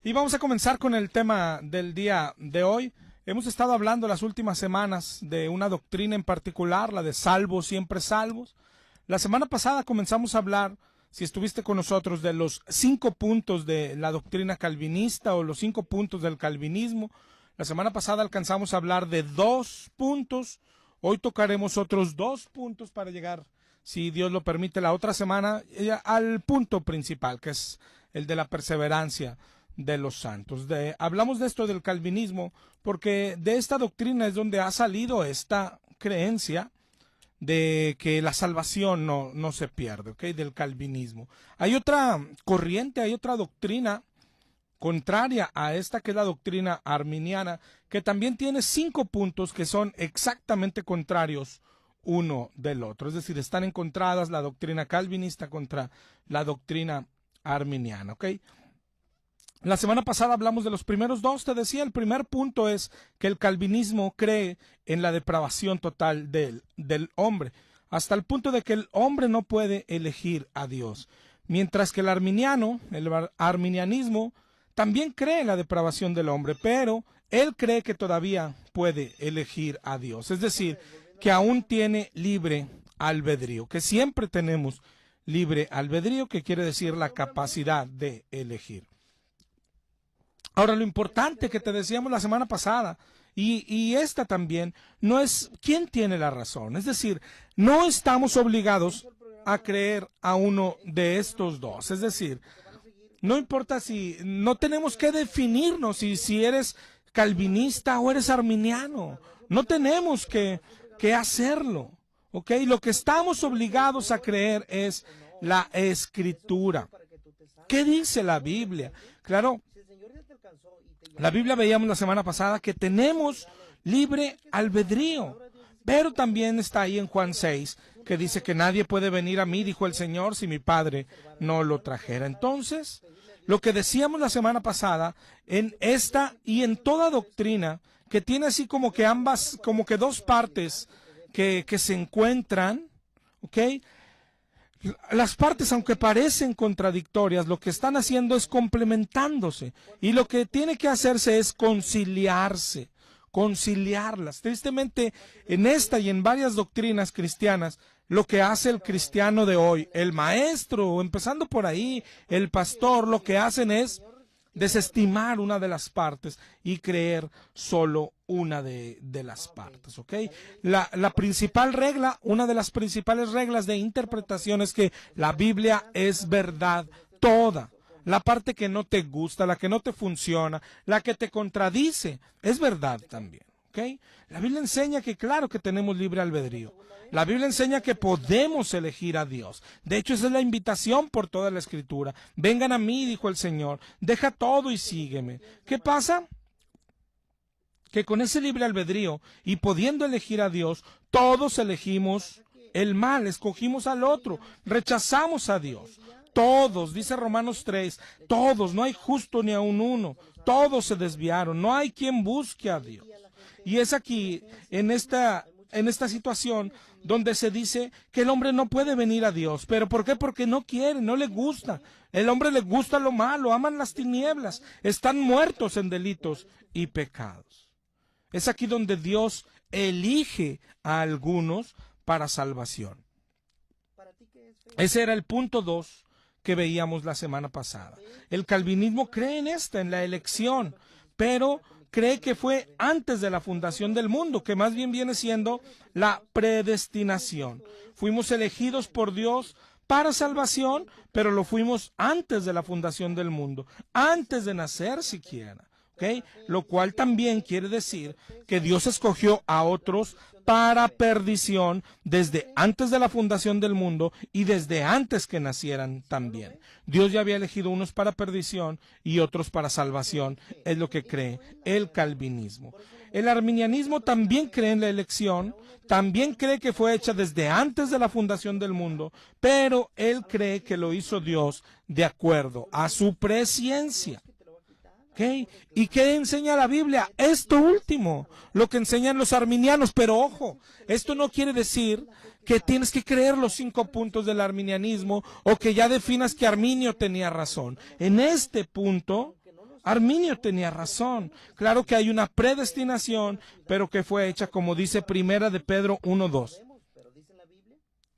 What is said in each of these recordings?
Y vamos a comenzar con el tema del día de hoy. Hemos estado hablando las últimas semanas de una doctrina en particular, la de salvos, siempre salvos. La semana pasada comenzamos a hablar, si estuviste con nosotros, de los 5 puntos de la doctrina calvinista o los 5 puntos del calvinismo. La semana pasada alcanzamos a hablar de 2 puntos. Hoy tocaremos otros 2 puntos para llegar, si Dios lo permite, la otra semana al punto principal, que es el de la perseverancia de los santos. Hablamos de esto del calvinismo porque de esta doctrina es donde ha salido esta creencia de que la salvación no se pierde, ¿ok? Del calvinismo. Hay otra corriente, hay otra doctrina contraria a esta, que es la doctrina arminiana, que también tiene 5 puntos que son exactamente contrarios uno del otro. Es decir, están encontradas la doctrina calvinista contra la doctrina arminiana, ¿ok? La semana pasada hablamos de los primeros 2, te decía, el primer punto es que el calvinismo cree en la depravación total del hombre, hasta el punto de que el hombre no puede elegir a Dios, mientras que el arminianismo también cree en la depravación del hombre, pero él cree que todavía puede elegir a Dios, es decir, que aún tiene libre albedrío, que siempre tenemos libre albedrío, que quiere decir la capacidad de elegir. Ahora, lo importante que te decíamos la semana pasada, y esta también, no es quién tiene la razón. Es decir, no estamos obligados a creer a uno de estos dos. Es decir, no importa si, no tenemos que definirnos si eres calvinista o eres arminiano. No tenemos que hacerlo. ¿Ok? Lo que estamos obligados a creer es la Escritura. ¿Qué dice la Biblia? Claro, la Biblia veíamos la semana pasada que tenemos libre albedrío, pero también está ahí en Juan 6, que dice que nadie puede venir a mí, dijo el Señor, si mi Padre no lo trajera. Entonces, lo que decíamos la semana pasada, en esta y en toda doctrina, que tiene así como que ambas, como que 2 partes que se encuentran, ¿ok? Las partes, aunque parecen contradictorias, lo que están haciendo es complementándose, y lo que tiene que hacerse es conciliarlas. Tristemente, en esta y en varias doctrinas cristianas, lo que hace el cristiano de hoy, el maestro, empezando por ahí, el pastor, lo que hacen es desestimar una de las partes y creer solo una de las partes, ¿ok? La principal regla, una de las principales reglas de interpretación es que la Biblia es verdad toda. La parte que no te gusta, la que no te funciona, la que te contradice, es verdad también, ¿ok? La Biblia enseña que claro que tenemos libre albedrío. La Biblia enseña que podemos elegir a Dios. De hecho, esa es la invitación por toda la Escritura. Vengan a mí, dijo el Señor, deja todo y sígueme. ¿Qué pasa? Que con ese libre albedrío y pudiendo elegir a Dios, todos elegimos el mal, escogimos al otro, rechazamos a Dios. Todos, dice Romanos 3, todos, no hay justo ni aun uno, todos se desviaron, no hay quien busque a Dios. Y es aquí, en esta situación, donde se dice que el hombre no puede venir a Dios. ¿Pero por qué? Porque no quiere, no le gusta. El hombre le gusta lo malo, aman las tinieblas, están muertos en delitos y pecados. Es aquí donde Dios elige a algunos para salvación. Ese era el punto 2 que veíamos la semana pasada. El calvinismo cree en la elección, pero cree que fue antes de la fundación del mundo, que más bien viene siendo la predestinación. Fuimos elegidos por Dios para salvación, pero lo fuimos antes de la fundación del mundo, antes de nacer siquiera. ¿Okay? Lo cual también quiere decir que Dios escogió a otros para perdición desde antes de la fundación del mundo y desde antes que nacieran también. Dios ya había elegido unos para perdición y otros para salvación, es lo que cree el calvinismo. El arminianismo también cree en la elección, también cree que fue hecha desde antes de la fundación del mundo, pero él cree que lo hizo Dios de acuerdo a su presciencia. ¿Okay? ¿Y qué enseña la Biblia? Esto último, lo que enseñan los arminianos, pero ojo, esto no quiere decir que tienes que creer los 5 puntos del arminianismo o que ya definas que Arminio tenía razón. En este punto, Arminio tenía razón. Claro que hay una predestinación, pero que fue hecha, como dice Primera de Pedro 1:2.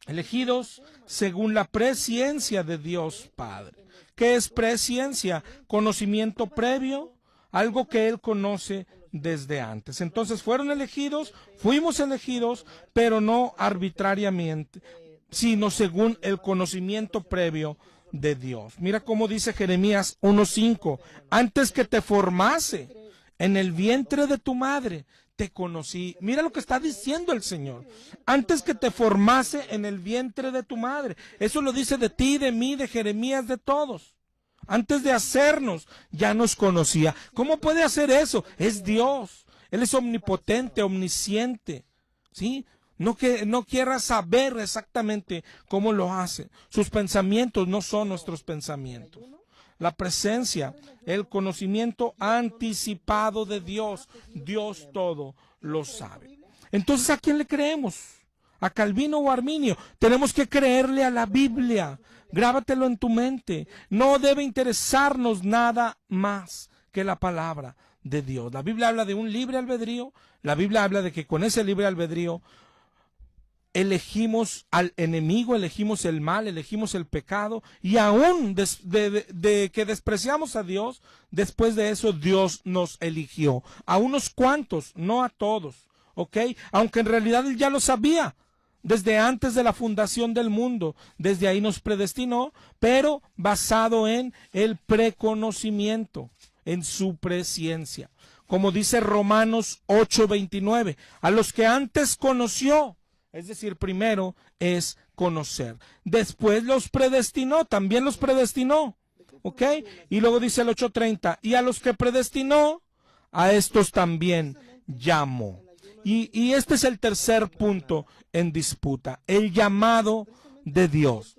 Elegidos según la presciencia de Dios Padre. ¿Qué es presciencia? Conocimiento previo, algo que Él conoce desde antes. Entonces fueron elegidos, fuimos elegidos, pero no arbitrariamente, sino según el conocimiento previo de Dios. Mira cómo dice Jeremías 1:5, antes que te formase en el vientre de tu madre, te conocí. Mira lo que está diciendo el Señor. Antes que te formase en el vientre de tu madre. Eso lo dice de ti, de mí, de Jeremías, de todos. Antes de hacernos, ya nos conocía. ¿Cómo puede hacer eso? Es Dios. Él es omnipotente, omnisciente. ¿Sí? No quiera saber exactamente cómo lo hace. Sus pensamientos no son nuestros pensamientos. La presencia, el conocimiento anticipado de Dios. Dios todo lo sabe. Entonces, ¿a quién le creemos? ¿A Calvino o a Arminio? Tenemos que creerle a la Biblia. Grábatelo en tu mente. No debe interesarnos nada más que la palabra de Dios. La Biblia habla de un libre albedrío. La Biblia habla de que con ese libre albedrío elegimos al enemigo, elegimos el mal, elegimos el pecado, y aún de que despreciamos a Dios, después de eso Dios nos eligió. A unos cuantos, no a todos, ¿ok? Aunque en realidad Él ya lo sabía, desde antes de la fundación del mundo, desde ahí nos predestinó, pero basado en el preconocimiento, en su presciencia. Como dice Romanos 8:29, a los que antes conoció, es decir, primero es conocer. Después los predestinó, también los predestinó. ¿Ok? Y luego dice el 8:30, y a los que predestinó, a estos también llamó. Y este es el tercer punto en disputa, el llamado de Dios.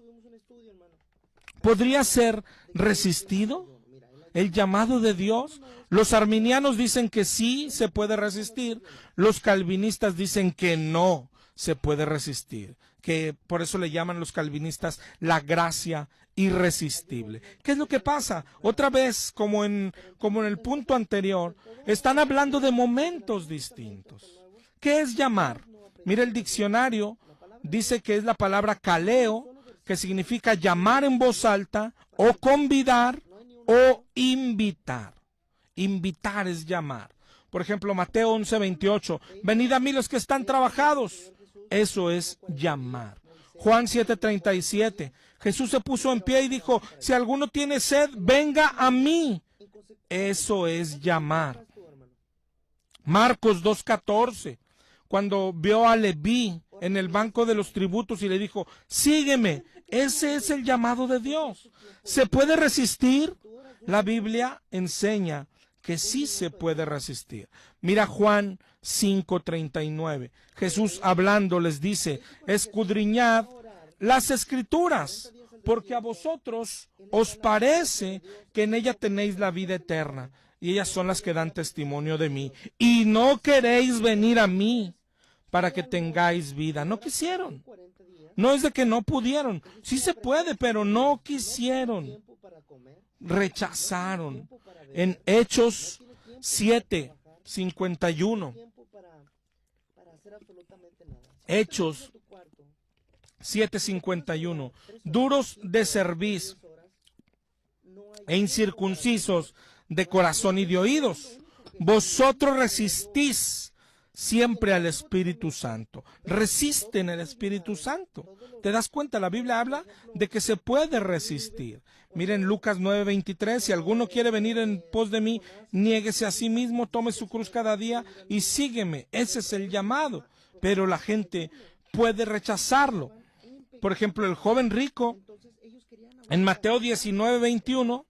¿Podría ser resistido el llamado de Dios? Los arminianos dicen que sí se puede resistir, los calvinistas dicen que no se puede resistir, que por eso le llaman los calvinistas la gracia irresistible. ¿Qué es lo que pasa? Otra vez, como en el punto anterior, están hablando de momentos distintos. ¿Qué es llamar? Mira, el diccionario dice que es la palabra kaleo, que significa llamar en voz alta, o convidar, o invitar. Invitar es llamar. Por ejemplo, Mateo 11:28, venid a mí los que están trabajados. Eso es llamar. Juan 7:37, Jesús se puso en pie y dijo, si alguno tiene sed, venga a mí. Eso es llamar. Marcos 2:14, cuando vio a Leví en el banco de los tributos y le dijo, sígueme. Ese es el llamado de Dios. ¿Se puede resistir? La Biblia enseña que sí se puede resistir. Mira Juan 5:39. Jesús hablando les dice, escudriñad las Escrituras, porque a vosotros os parece que en ella tenéis la vida eterna, y ellas son las que dan testimonio de mí, y no queréis venir a mí para que tengáis vida. No quisieron. No es de que no pudieron. Sí se puede, pero no quisieron. Rechazaron. En Hechos 7:51. Hechos 7:51. Duros de cerviz e incircuncisos de corazón y de oídos, vosotros resistís siempre al Espíritu Santo. Resisten al Espíritu Santo. ¿Te das cuenta? La Biblia habla de que se puede resistir. Miren Lucas 9:23, si alguno quiere venir en pos de mí, niéguese a sí mismo, tome su cruz cada día y sígueme. Ese es el llamado. Pero la gente puede rechazarlo. Por ejemplo, el joven rico, en Mateo 19:21,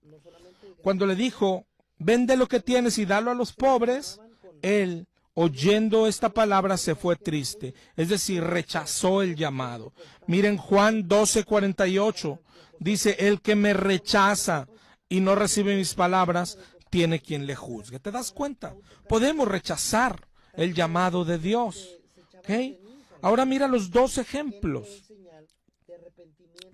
cuando le dijo, vende lo que tienes y dalo a los pobres, él, oyendo esta palabra, se fue triste. Es decir, rechazó el llamado. Miren Juan 12:48, dice, el que me rechaza y no recibe mis palabras, tiene quien le juzgue. ¿Te das cuenta? Podemos rechazar el llamado de Dios. ¿Okay? Ahora mira los dos ejemplos.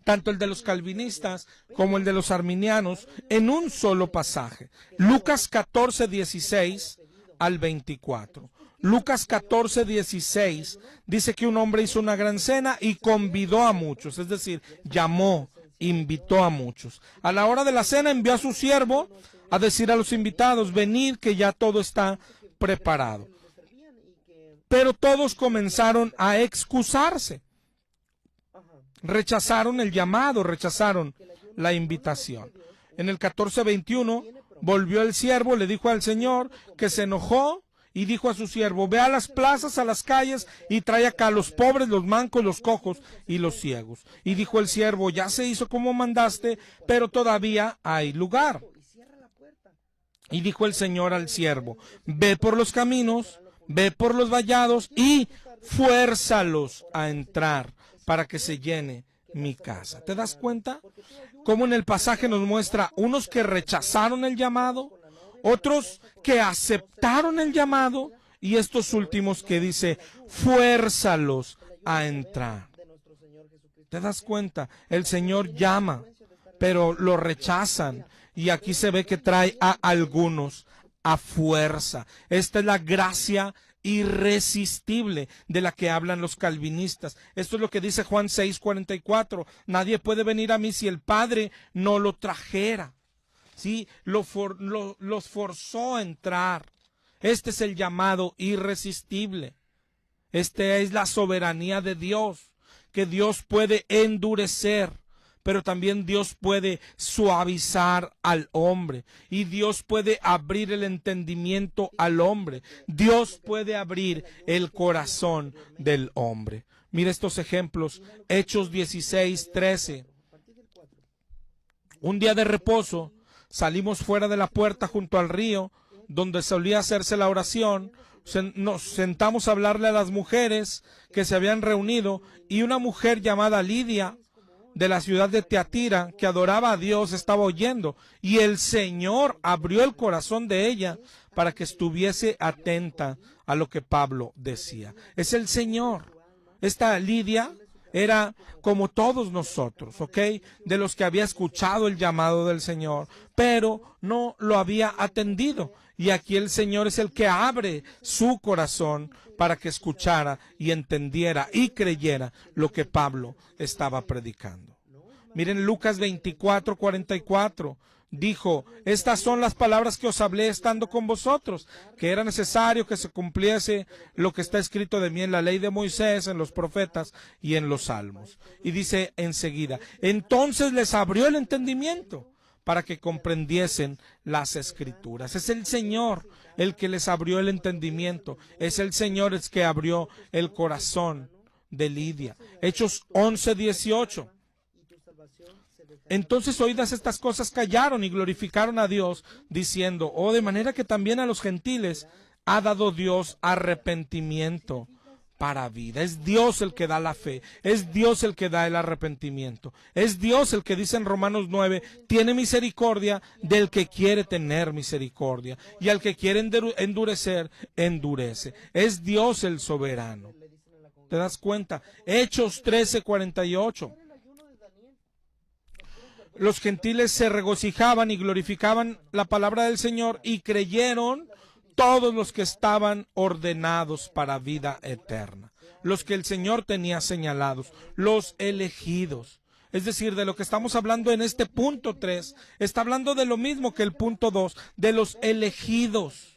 tanto el de los calvinistas como el de los arminianos, en un solo pasaje. Lucas 14, 16 al 24. Lucas 14, 16 dice que un hombre hizo una gran cena y convidó a muchos, es decir, llamó, invitó a muchos. A la hora de la cena envió a su siervo a decir a los invitados: venid, que ya todo está preparado. Pero todos comenzaron a excusarse. Rechazaron el llamado, rechazaron la invitación. En el 14:21 volvió el siervo, le dijo al Señor que se enojó y dijo a su siervo: ve a las plazas, a las calles y trae acá a los pobres, los mancos, los cojos y los ciegos. Y dijo el siervo: ya se hizo como mandaste, pero todavía hay lugar. Y dijo el Señor al siervo: ve por los caminos, ve por los vallados y fuérzalos a entrar, para que se llene mi casa. ¿Te das cuenta? Cómo en el pasaje nos muestra unos que rechazaron el llamado, otros que aceptaron el llamado, y estos últimos que dice: fuérzalos a entrar. ¿Te das cuenta? El Señor llama, pero lo rechazan, y aquí se ve que trae a algunos a fuerza. Esta es la gracia irresistible de la que hablan los calvinistas. Esto es lo que dice Juan 6:44. Nadie puede venir a mí si el Padre no lo trajera. ¿Sí? Los forzó a entrar. Este es el llamado irresistible. Esta es la soberanía de Dios, que Dios puede endurecer, pero también Dios puede suavizar al hombre, y Dios puede abrir el entendimiento al hombre. Dios puede abrir el corazón del hombre. Mira estos ejemplos. Hechos 16:13. Un día de reposo, salimos fuera de la puerta junto al río, donde solía hacerse la oración. Nos sentamos a hablarle a las mujeres que se habían reunido, y una mujer llamada Lidia, de la ciudad de Teatira, que adoraba a Dios, estaba oyendo, y el Señor abrió el corazón de ella para que estuviese atenta a lo que Pablo decía. Es el Señor. Esta Lidia era como todos nosotros, ¿ok? De los que había escuchado el llamado del Señor, pero no lo había atendido. Y aquí el Señor es el que abre su corazón para que escuchara y entendiera y creyera lo que Pablo estaba predicando. Miren Lucas 24:44. Dijo: estas son las palabras que os hablé estando con vosotros, que era necesario que se cumpliese lo que está escrito de mí en la ley de Moisés, en los profetas y en los salmos. Y dice enseguida: entonces les abrió el entendimiento para que comprendiesen las escrituras. Es el Señor el que les abrió el entendimiento. Es el Señor el que abrió el corazón de Lidia. Hechos 11:18. Entonces, oídas estas cosas, callaron y glorificaron a Dios, diciendo: oh, de manera que también a los gentiles ha dado Dios arrepentimiento para vida. Es Dios el que da la fe, es Dios el que da el arrepentimiento, es Dios el que dice en Romanos 9, tiene misericordia del que quiere tener misericordia, y al que quiere endurecer, endurece. Es Dios el soberano. ¿Te das cuenta? Hechos 13:48. Los gentiles se regocijaban y glorificaban la palabra del Señor, y creyeron todos los que estaban ordenados para vida eterna, los que el Señor tenía señalados, los elegidos. Es decir, de lo que estamos hablando en este punto 3, está hablando de lo mismo que el punto 2, de los elegidos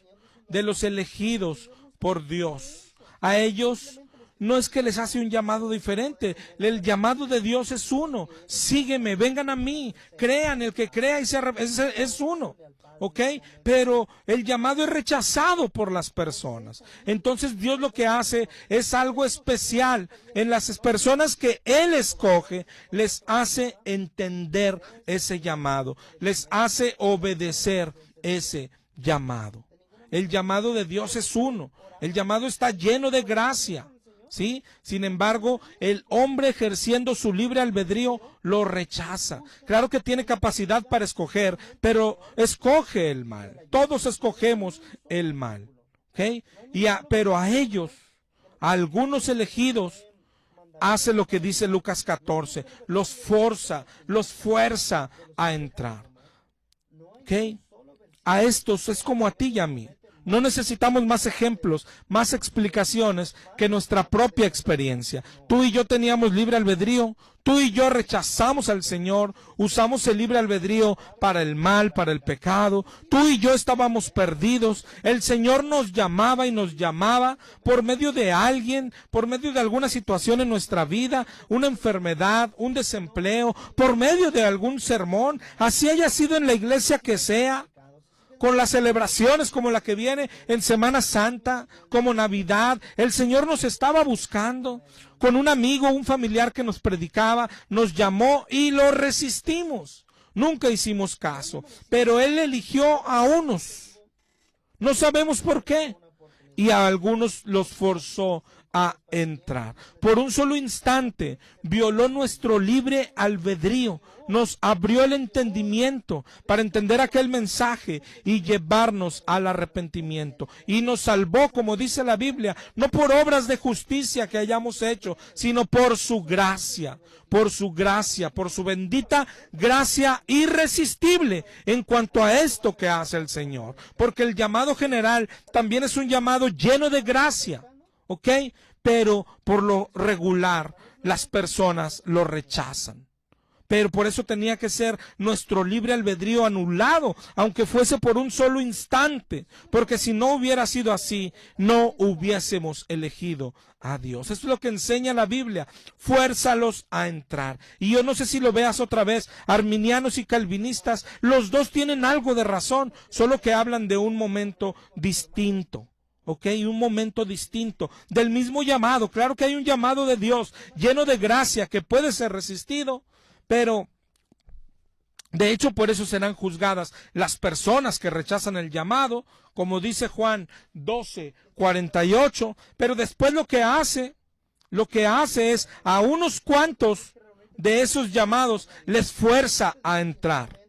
por Dios. A ellos no es que les hace un llamado diferente, el llamado de Dios es uno: sígueme, vengan a mí, crean, el que crea y es uno, ¿ok? Pero el llamado es rechazado por las personas. Entonces Dios lo que hace es algo especial en las personas que Él escoge, les hace entender ese llamado, les hace obedecer ese llamado. El llamado de Dios es uno, el llamado está lleno de gracia. ¿Sí? Sin embargo, el hombre, ejerciendo su libre albedrío, lo rechaza. Claro que tiene capacidad para escoger, pero escoge el mal. Todos escogemos el mal, ¿ok? Pero a ellos, a algunos elegidos, hace lo que dice Lucas 14, los fuerza a entrar. ¿Ok? A estos es como a ti y a mí. No necesitamos más ejemplos, más explicaciones que nuestra propia experiencia. Tú y yo teníamos libre albedrío. Tú y yo rechazamos al Señor, usamos el libre albedrío para el mal, para el pecado. Tú y yo estábamos perdidos. El Señor nos llamaba y nos llamaba por medio de alguien, por medio de alguna situación en nuestra vida, una enfermedad, un desempleo, por medio de algún sermón, así haya sido en la iglesia que sea. Con las celebraciones como la que viene en Semana Santa, como Navidad, el Señor nos estaba buscando. Con un amigo, un familiar que nos predicaba, nos llamó y lo resistimos. Nunca hicimos caso, pero Él eligió a unos. No sabemos por qué. Y a algunos los forzó a entrar. Por un solo instante violó nuestro libre albedrío, nos abrió el entendimiento para entender aquel mensaje y llevarnos al arrepentimiento. Y nos salvó, como dice la Biblia, no por obras de justicia que hayamos hecho, sino por su gracia, por su bendita gracia irresistible en cuanto a esto que hace el Señor. Porque el llamado general también es un llamado lleno de gracia, ¿ok? Pero por lo regular las personas lo rechazan. Pero por eso tenía que ser nuestro libre albedrío anulado, aunque fuese por un solo instante, porque si no hubiera sido así, no hubiésemos elegido a Dios. Eso es lo que enseña la Biblia. Fuérzalos a entrar. Y yo no sé si lo veas otra vez, arminianos y calvinistas, los dos tienen algo de razón, solo que hablan de un momento distinto. ¿Ok? Un momento distinto del mismo llamado. Claro que hay un llamado de Dios lleno de gracia que puede ser resistido, pero de hecho por eso serán juzgadas las personas que rechazan el llamado, como dice Juan 12:48, pero después lo que hace es a unos cuantos de esos llamados les fuerza a entrar.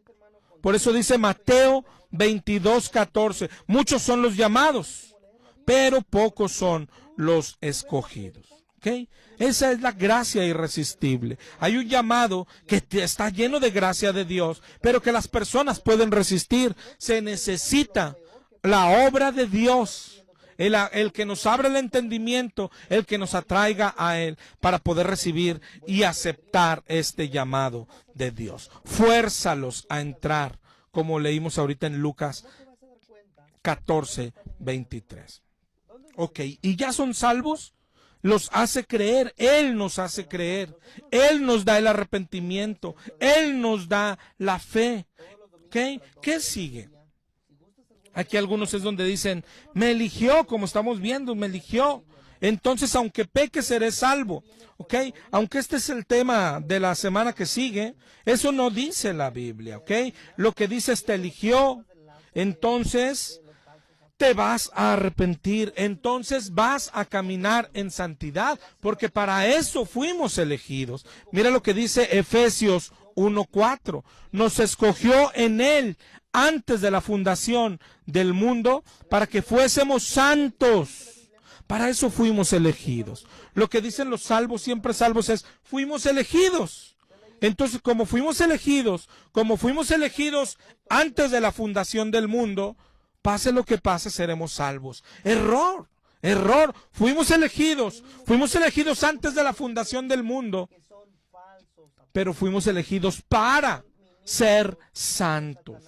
Por eso dice Mateo 22:14, muchos son los llamados, pero pocos son los escogidos. ¿Okay? Esa es la gracia irresistible. Hay un llamado que está lleno de gracia de Dios, pero que las personas pueden resistir. Se necesita la obra de Dios, el que nos abra el entendimiento, el que nos atraiga a Él para poder recibir y aceptar este llamado de Dios. Fuérzalos a entrar, como leímos ahorita en Lucas 14:23. Ok, ¿y ya son salvos? Los hace creer, Él nos hace creer, Él nos da el arrepentimiento, Él nos da la fe. ¿Okay? ¿Qué sigue? Aquí algunos es donde dicen, me eligió, como estamos viendo, me eligió. Entonces, aunque peque, seré salvo. ¿Ok? Aunque este es el tema de la semana que sigue, eso no dice la Biblia. ¿Ok? Lo que dice es, te eligió, entonces te vas a arrepentir, entonces vas a caminar en santidad, porque para eso fuimos elegidos. Mira lo que dice Efesios 1:4, nos escogió en Él antes de la fundación del mundo para que fuésemos santos. Para eso fuimos elegidos. Lo que dicen los salvos, siempre salvos, es fuimos elegidos. Entonces, como fuimos elegidos antes de la fundación del mundo, pase lo que pase, seremos salvos. Error. Fuimos elegidos antes de la fundación del mundo, pero fuimos elegidos para ser santos.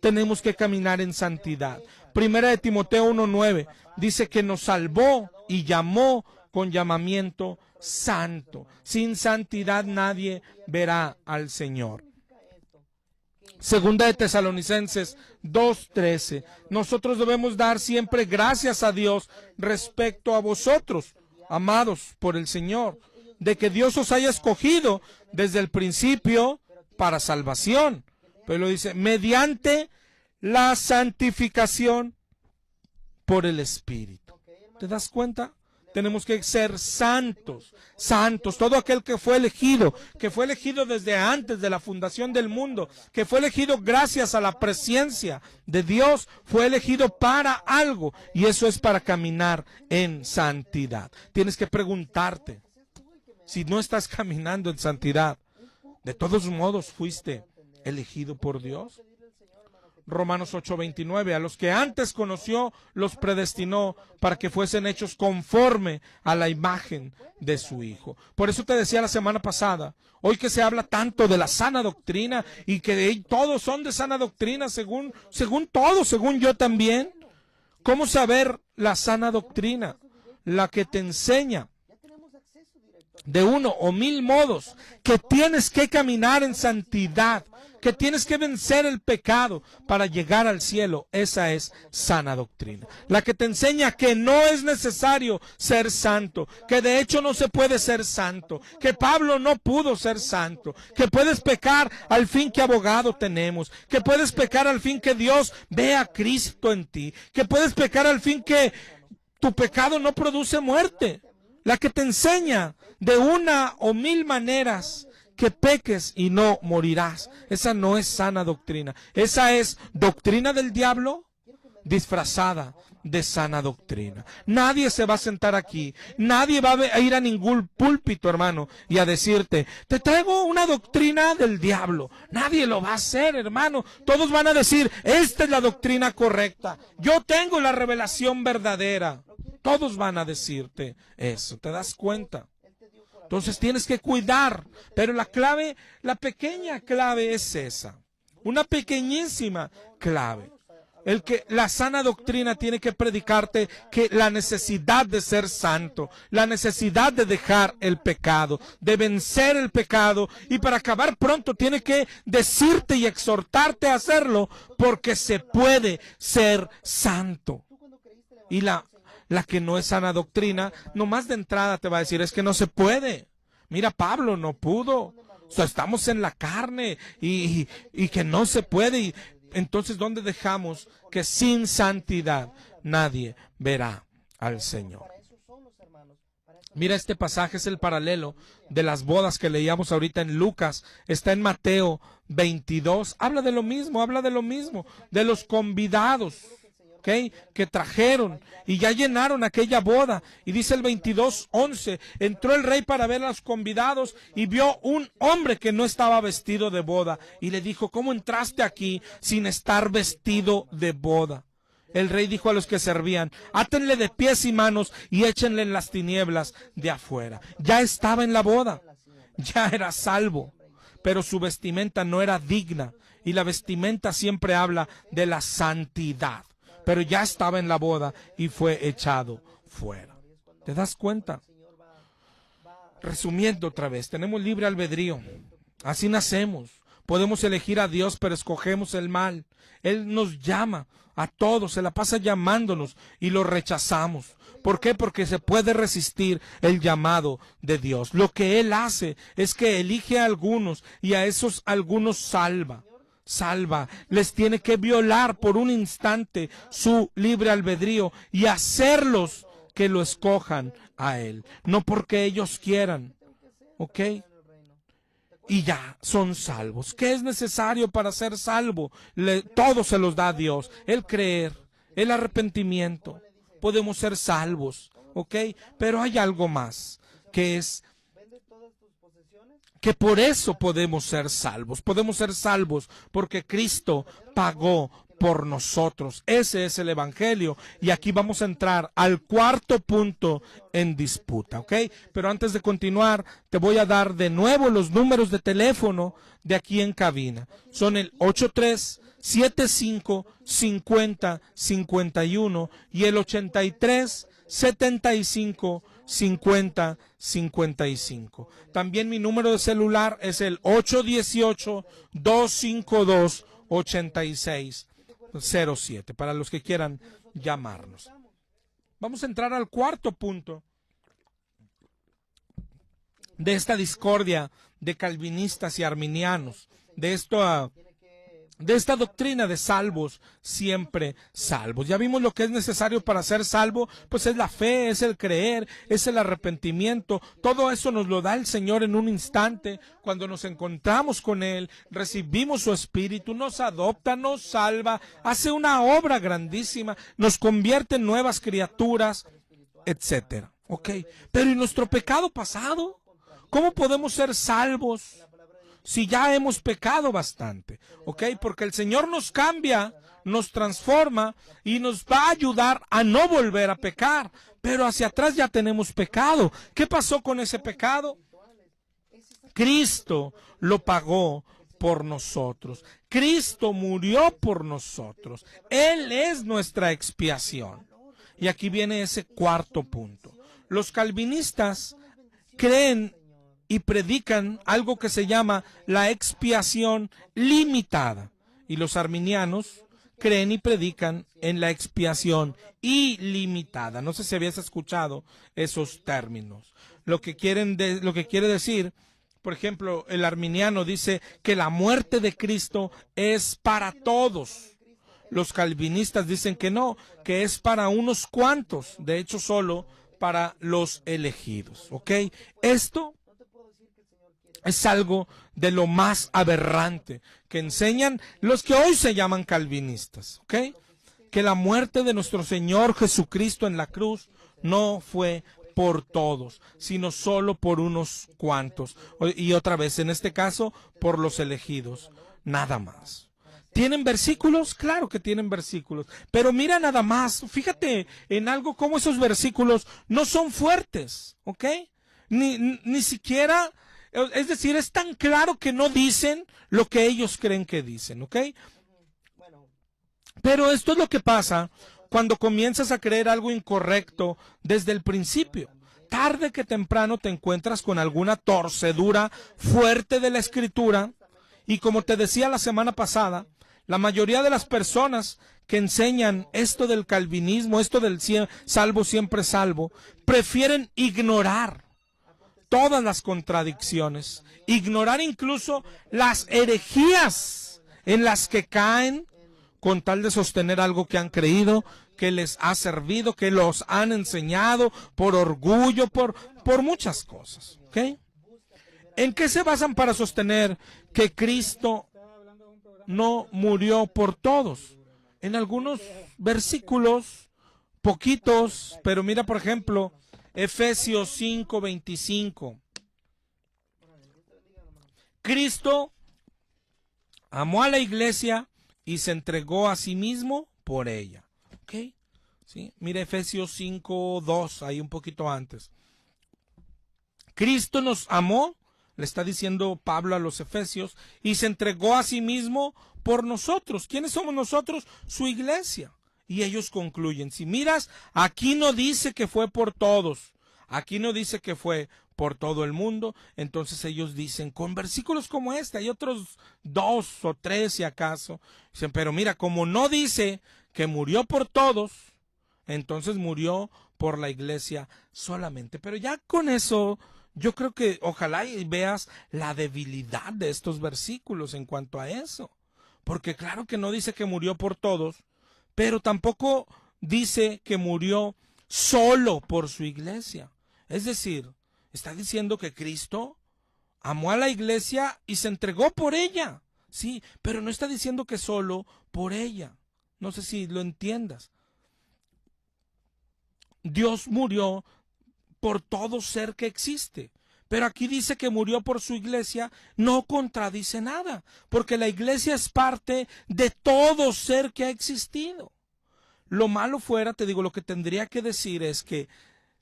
Tenemos que caminar en santidad. Primera de Timoteo 1:9 dice que nos salvó y llamó con llamamiento santo. Sin santidad nadie verá al Señor. Segunda de Tesalonicenses 2:13. Nosotros debemos dar siempre gracias a Dios respecto a vosotros, amados por el Señor, de que Dios os haya escogido desde el principio para salvación. Pero lo dice, mediante la santificación por el Espíritu. ¿Te das cuenta? Tenemos que ser santos, santos. Todo aquel que fue elegido desde antes de la fundación del mundo, que fue elegido gracias a la presencia de Dios, fue elegido para algo, y eso es para caminar en santidad. Tienes que preguntarte, si no estás caminando en santidad, de todos modos fuiste elegido por Dios. Romanos 8:29, a los que antes conoció, los predestinó para que fuesen hechos conforme a la imagen de su Hijo. Por eso te decía la semana pasada, hoy que se habla tanto de la sana doctrina y que todos son de sana doctrina, según todos, según yo también. ¿Cómo saber la sana doctrina? La que te enseña de 1 o 1000 modos que tienes que caminar en santidad, que tienes que vencer el pecado para llegar al cielo. Esa es sana doctrina. La que te enseña que no es necesario ser santo, que de hecho no se puede ser santo, que Pablo no pudo ser santo, que puedes pecar al fin que abogado tenemos, que puedes pecar al fin que Dios vea a Cristo en ti, que puedes pecar al fin que tu pecado no produce muerte. La que te enseña de 1 o 1000 maneras que peques y no morirás. Esa no es sana doctrina. Esa es doctrina del diablo disfrazada de sana doctrina. Nadie se va a sentar aquí, nadie va a ir a ningún púlpito, hermano, y a decirte, te traigo una doctrina del diablo. Nadie lo va a hacer, hermano. Todos van a decir, esta es la doctrina correcta. Yo tengo la revelación verdadera. Todos van a decirte eso. ¿Te das cuenta? Entonces tienes que cuidar, pero la clave, la pequeña clave es esa, una pequeñísima clave. La sana doctrina tiene que predicarte que la necesidad de ser santo, la necesidad de dejar el pecado, de vencer el pecado, y para acabar pronto tiene que decirte y exhortarte a hacerlo, porque se puede ser santo. Y la que no es sana doctrina, nomás de entrada te va a decir, es que no se puede. Mira, Pablo no pudo. O sea, estamos en la carne y que no se puede. Y entonces, ¿dónde dejamos que sin santidad nadie verá al Señor? Mira, este pasaje es el paralelo de las bodas que leíamos ahorita en Lucas. Está en Mateo 22. Habla de lo mismo, de los convidados. ¿Okay? Que trajeron y ya llenaron aquella boda, y dice el 22:11, entró el rey para ver a los convidados y vio un hombre que no estaba vestido de boda, y le dijo, ¿cómo entraste aquí sin estar vestido de boda? El rey dijo a los que servían, átenle de pies y manos y échenle en las tinieblas de afuera. Ya estaba en la boda, ya era salvo, pero su vestimenta no era digna, y la vestimenta siempre habla de la santidad. Pero ya estaba en la boda y fue echado fuera. ¿Te das cuenta? Resumiendo otra vez, tenemos libre albedrío. Así nacemos. Podemos elegir a Dios, pero escogemos el mal. Él nos llama a todos, se la pasa llamándonos y lo rechazamos. ¿Por qué? Porque se puede resistir el llamado de Dios. Lo que Él hace es que elige a algunos y a esos algunos salva, les tiene que violar por un instante su libre albedrío y hacerlos que lo escojan a Él, no porque ellos quieran, ¿ok? Y ya son salvos. ¿Qué es necesario para ser salvo? Todo se los da a Dios, el creer, el arrepentimiento. Podemos ser salvos, ¿ok? Pero hay algo más, que es que por eso podemos ser salvos. Podemos ser salvos porque Cristo pagó por nosotros. Ese es el Evangelio. Y aquí vamos a entrar al cuarto punto en disputa, ¿ok? Pero antes de continuar, te voy a dar de nuevo los números de teléfono de aquí en cabina. Son el 8375-5051 y el 8375-5055. También mi número de celular es el 818-252-8607 para los que quieran llamarnos. Vamos a entrar al cuarto punto de esta discordia de calvinistas y arminianos, de esta doctrina de salvos, siempre salvos. Ya vimos lo que es necesario para ser salvo, pues es la fe, es el creer, es el arrepentimiento. Todo eso nos lo da el Señor en un instante. Cuando nos encontramos con Él, recibimos su Espíritu, nos adopta, nos salva, hace una obra grandísima, nos convierte en nuevas criaturas, etcétera. ¿Ok? Pero ¿y nuestro pecado pasado? ¿Cómo podemos ser salvos si ya hemos pecado bastante? ¿Ok? Porque el Señor nos cambia, nos transforma y nos va a ayudar a no volver a pecar. Pero hacia atrás ya tenemos pecado. ¿Qué pasó con ese pecado? Cristo lo pagó por nosotros. Cristo murió por nosotros. Él es nuestra expiación. Y aquí viene ese cuarto punto. Los calvinistas creen y predican algo que se llama la expiación limitada. Y los arminianos creen y predican en la expiación ilimitada. No sé si habías escuchado esos términos. Lo que quiere decir, por ejemplo, el arminiano dice que la muerte de Cristo es para todos. Los calvinistas dicen que no, que es para unos cuantos, de hecho solo para los elegidos, ¿ok? Esto es algo de lo más aberrante que enseñan los que hoy se llaman calvinistas, ¿ok? Que la muerte de nuestro Señor Jesucristo en la cruz no fue por todos, sino solo por unos cuantos. Y otra vez, en este caso, por los elegidos, nada más. ¿Tienen versículos? Claro que tienen versículos. Pero mira nada más, fíjate en algo como esos versículos no son fuertes, ¿ok? Ni siquiera, es decir, es tan claro que no dicen lo que ellos creen que dicen, ¿ok? Pero esto es lo que pasa cuando comienzas a creer algo incorrecto desde el principio. Tarde que temprano te encuentras con alguna torcedura fuerte de la Escritura. Y como te decía la semana pasada, la mayoría de las personas que enseñan esto del calvinismo, esto del salvo siempre salvo, prefieren ignorar todas las contradicciones, ignorar incluso las herejías en las que caen con tal de sostener algo que han creído, que les ha servido, que los han enseñado por orgullo, por muchas cosas, ¿ok? ¿En qué se basan para sostener que Cristo no murió por todos? En algunos versículos, poquitos, pero mira por ejemplo, Efesios 5:25. Cristo amó a la iglesia y se entregó a sí mismo por ella. ¿Ok? ¿Sí? Mira Efesios 5:2, ahí un poquito antes. Cristo nos amó, le está diciendo Pablo a los Efesios, y se entregó a sí mismo por nosotros. ¿Quiénes somos nosotros? Su iglesia. Y ellos concluyen, si miras, aquí no dice que fue por todos, aquí no dice que fue por todo el mundo. Entonces ellos dicen, con versículos como este, hay otros 2 o 3 si acaso, dicen, pero mira, como no dice que murió por todos, entonces murió por la iglesia solamente. Pero ya con eso, yo creo que ojalá y veas la debilidad de estos versículos en cuanto a eso. Porque claro que no dice que murió por todos, pero tampoco dice que murió solo por su iglesia. Es decir, está diciendo que Cristo amó a la iglesia y se entregó por ella. Sí, pero no está diciendo que solo por ella. No sé si lo entiendas. Dios murió por todo ser que existe. Pero aquí dice que murió por su iglesia, no contradice nada, porque la iglesia es parte de todo ser que ha existido. Lo malo fuera, te digo, lo que tendría que decir es que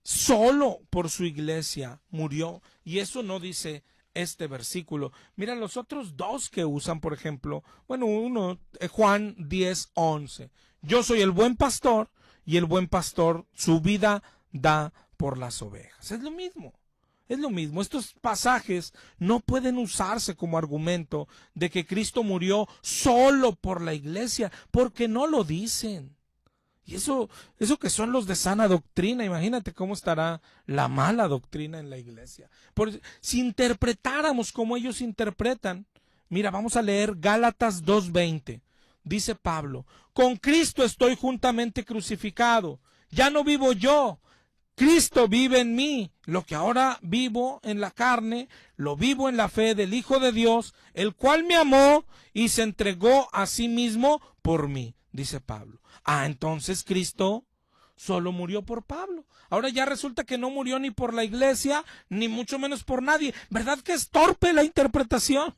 solo por su iglesia murió, y eso no dice este versículo. Mira los otros dos que usan, por ejemplo, bueno, uno, Juan 10:11. Yo soy el buen pastor, y el buen pastor su vida da por las ovejas. Es lo mismo. Es lo mismo, estos pasajes no pueden usarse como argumento de que Cristo murió solo por la iglesia, porque no lo dicen. Y eso que son los de sana doctrina, imagínate cómo estará la mala doctrina en la iglesia. Si interpretáramos como ellos interpretan, mira, vamos a leer Gálatas 2:20. Dice Pablo, con Cristo estoy juntamente crucificado, ya no vivo yo, Cristo vive en mí. Lo que ahora vivo en la carne, lo vivo en la fe del Hijo de Dios, el cual me amó y se entregó a sí mismo por mí, dice Pablo. Entonces Cristo solo murió por Pablo. Ahora ya resulta que no murió ni por la iglesia, ni mucho menos por nadie. ¿Verdad que es torpe la interpretación?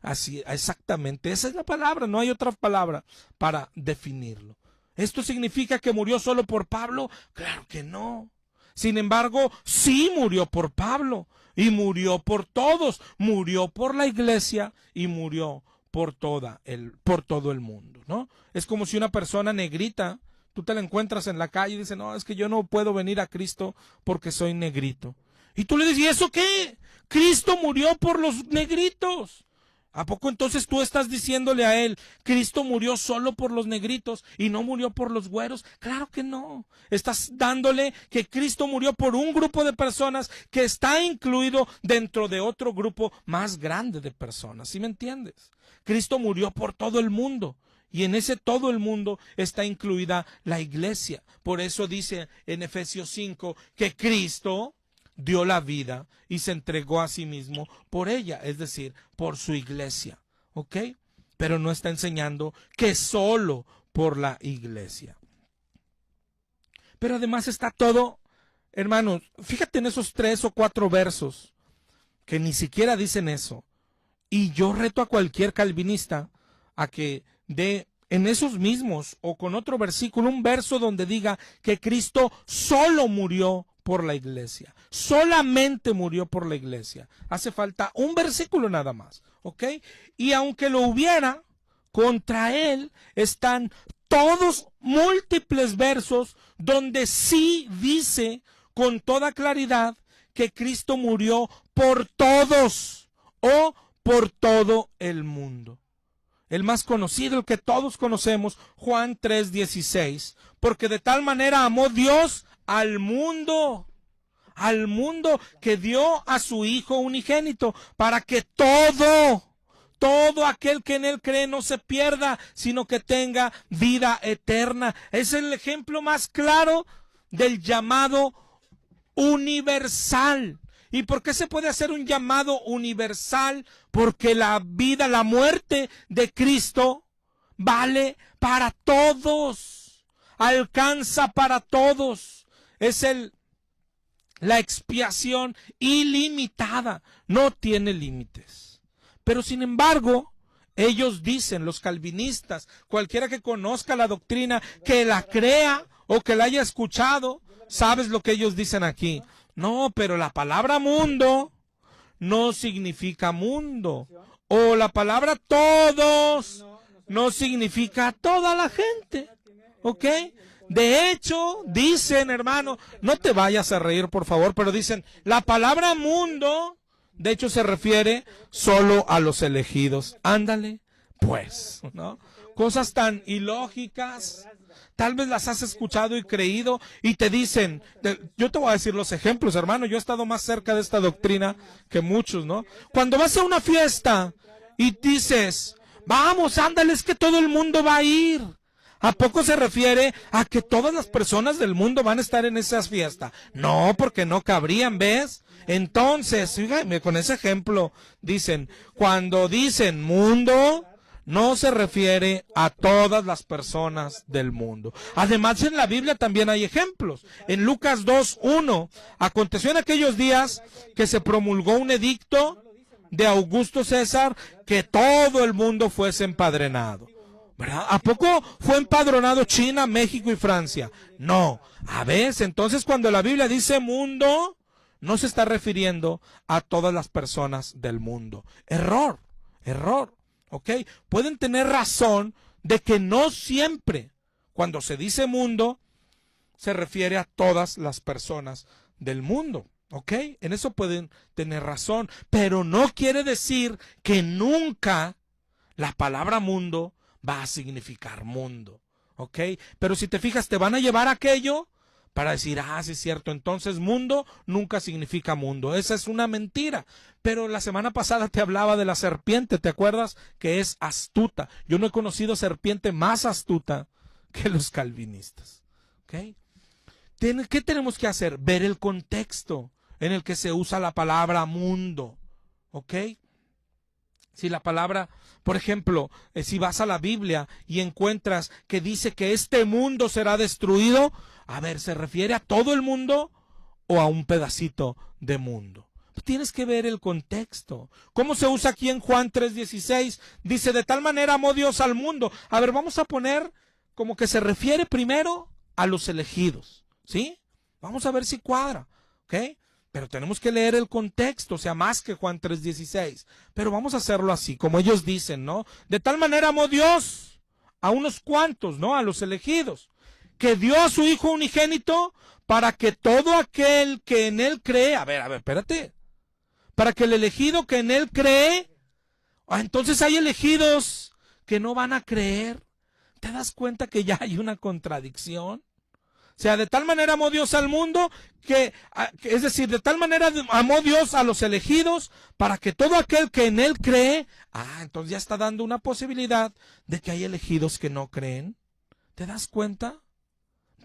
Así, exactamente, esa es la palabra, no hay otra palabra para definirlo. ¿Esto significa que murió solo por Pablo? Claro que no. Sin embargo, sí murió por Pablo, y murió por todos, murió por la iglesia y murió por todo el mundo, ¿no? Es como si una persona negrita, tú te la encuentras en la calle y dice, no, es que yo no puedo venir a Cristo porque soy negrito. Y tú le dices, ¿y eso qué? Cristo murió por los negritos. ¿A poco entonces tú estás diciéndole a él, Cristo murió solo por los negritos y no murió por los güeros? Claro que no. Estás dándole que Cristo murió por un grupo de personas que está incluido dentro de otro grupo más grande de personas. ¿Sí me entiendes? Cristo murió por todo el mundo. Y en ese todo el mundo está incluida la iglesia. Por eso dice en Efesios 5 que Cristo dio la vida y se entregó a sí mismo por ella, es decir, por su iglesia, ¿ok? Pero no está enseñando que solo por la iglesia. Pero además está todo, hermanos, fíjate en esos 3 o 4 versos que ni siquiera dicen eso. Y yo reto a cualquier calvinista a que dé en esos mismos o con otro versículo un verso donde diga que Cristo solo murió por la iglesia, solamente murió por la iglesia. Hace falta un versículo nada más, ¿ok? Y aunque lo hubiera, contra él están todos múltiples versos donde sí dice con toda claridad que Cristo murió por todos o por todo el mundo. El más conocido, el que todos conocemos, Juan 3:16, porque de tal manera amó Dios al mundo que dio a su Hijo unigénito, para que todo aquel que en él cree no se pierda, sino que tenga vida eterna. Es el ejemplo más claro del llamado universal. ¿Y por qué se puede hacer un llamado universal? Porque la vida, la muerte de Cristo vale para todos, alcanza para todos. Es la expiación ilimitada, no tiene límites. Pero sin embargo, ellos dicen, los calvinistas, cualquiera que conozca la doctrina, que la crea o que la haya escuchado, ¿sabes lo que ellos dicen aquí? No, pero la palabra mundo no significa mundo. O la palabra todos no significa toda la gente. ¿Ok? De hecho, dicen, hermano, no te vayas a reír, por favor, pero dicen, la palabra mundo, de hecho se refiere solo a los elegidos. Ándale, pues, ¿no? Cosas tan ilógicas, tal vez las has escuchado y creído, y te dicen, yo te voy a decir los ejemplos, hermano, yo he estado más cerca de esta doctrina que muchos, ¿no? Cuando vas a una fiesta y dices, vamos, ándale, es que todo el mundo va a ir. ¿A poco se refiere a que todas las personas del mundo van a estar en esas fiestas? No, porque no cabrían, ¿ves? Entonces, fíjame, con ese ejemplo, dicen, cuando dicen mundo, no se refiere a todas las personas del mundo. Además, en la Biblia también hay ejemplos. En Lucas 2:1, aconteció en aquellos días que se promulgó un edicto de Augusto César que todo el mundo fuese empadronado. ¿Verdad? ¿A poco fue empadronado China, México y Francia? No. A veces, entonces cuando la Biblia dice mundo, no se está refiriendo a todas las personas del mundo. Error. ¿Ok? Pueden tener razón de que no siempre, cuando se dice mundo, se refiere a todas las personas del mundo. ¿Ok? En eso pueden tener razón. Pero no quiere decir que nunca la palabra mundo va a significar mundo, ¿ok? Pero si te fijas, te van a llevar aquello para decir, sí es cierto, entonces mundo nunca significa mundo. Esa es una mentira. Pero la semana pasada te hablaba de la serpiente, ¿te acuerdas? Que es astuta. Yo no he conocido serpiente más astuta que los calvinistas, ¿ok? ¿Qué tenemos que hacer? Ver el contexto en el que se usa la palabra mundo, ¿ok? Si la palabra, por ejemplo, si vas a la Biblia y encuentras que dice que este mundo será destruido, A ver, ¿se refiere a todo el mundo o a un pedacito de mundo? Tienes que ver el contexto. ¿Cómo se usa aquí en Juan 3:16? Dice, de tal manera amó Dios al mundo. A ver, vamos a poner como que se refiere primero a los elegidos, ¿sí? Vamos a ver si cuadra, ¿ok? Pero tenemos que leer el contexto, o sea, más que Juan 3:16. Pero vamos a hacerlo así, como ellos dicen, ¿no? De tal manera amó Dios a unos cuantos, ¿no? A los elegidos, que dio a su Hijo unigénito para que todo aquel que en Él cree, a ver, espérate, para que el elegido que en Él cree, entonces hay elegidos que no van a creer. ¿Te das cuenta que ya hay una contradicción? O sea, de tal manera amó Dios al mundo es decir, de tal manera amó Dios a los elegidos para que todo aquel que en Él cree, entonces ya está dando una posibilidad de que hay elegidos que no creen. ¿Te das cuenta?